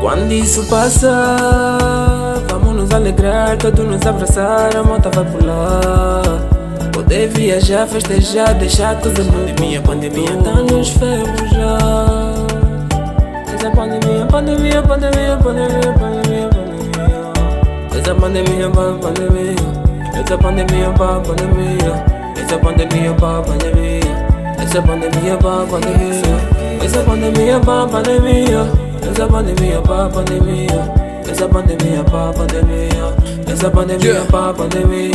Quando isso passar, vamos nos alegrar, todos nos abraçar, a moto vai pular. Poder viajar, festejar, deixar tudo no pandemia, pandemia tá nos ferros já. Essa pandemia, pandemia, pandemia, pandemia, pandemia, pandemia. Essa pandemia, pandemia. Essa pandemia, pandemia. Essa pandemia, pandemia. Essa pandemia, pandemia. Essa pandemia, pandemia. Essa pandemia, pandemia. Essa pandemia, pandemia. Essa pandemia, pandemia.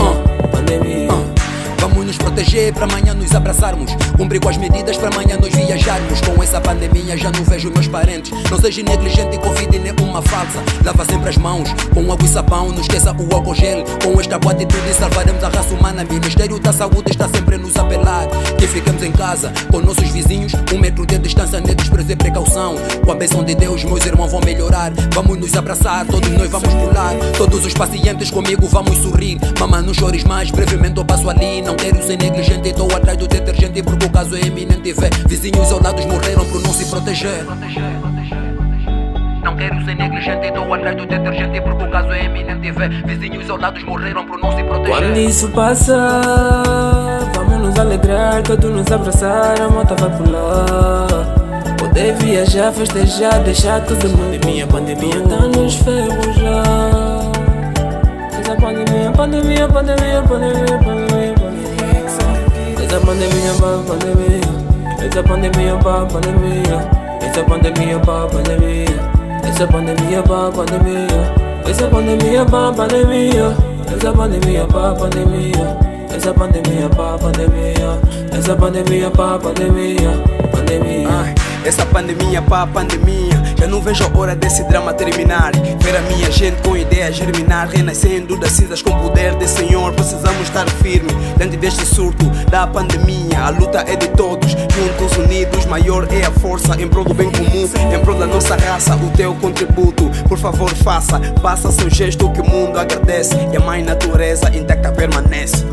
Pandemia. Vamos nos proteger para amanhã nos abraçarmos. Cumprir com as medidas para amanhã nós viajarmos. Com essa pandemia já não vejo meus parentes. Não seja negligente, Covid nem uma falsa. Lava sempre as mãos com água e sabão. Não esqueça o álcool gel. Com esta boa atitude salvaremos a raça humana. Ministério da Saúde está sempre a nos apelar que fiquemos em casa com nossos vizinhos. 1 metro de distância, nem desprezar precaução. Com a bênção de Deus meus irmãos vão melhorar. Vamos nos abraçar, todos nós vamos pular. Todos os pacientes comigo vamos sorrir. Mamãe não chores mais, brevemente eu passo ali. Não quero ser negligente, estou atrás do detergente. Porque o caso é iminente, vê. Vizinhos isolados morreram por não se proteger. Não quero ser negligente, estou atrás do detergente. Porque o caso é iminente, vê. Vizinhos isolados morreram por não se proteger. Quando isso passar, vamos nos alegrar, todos nos abraçar, a moto vai pular. Poder viajar, festejar, deixar tudo no pandemia, pandemia tá nos ferros já. Essa pandemia, pandemia, pandemia, pandemia, pandemia. Essa pandemia, pandemia. Essa pandemia, pandemia. Essa pandemia, pandemia. Essa pandemia, pandemia. Essa pandemia, pandemia. Essa pandemia, pandemia. Essa pandemia, pandemia. Essa pandemia, pandemia. Pandemia. Essa pandemia, pandemia. Já não vejo a hora desse drama terminar. Ver a minha gente com ideias germinar, renascendo das cinzas com o poder do Senhor. Precisamos estar firmes diante deste surto da pandemia. A luta é de todos, juntos, unidos. Maior é a força em prol do bem comum, em prol da nossa raça. O teu contributo, por favor faça. Faça seu gesto que o mundo agradece. E a mãe natureza intacta permanece.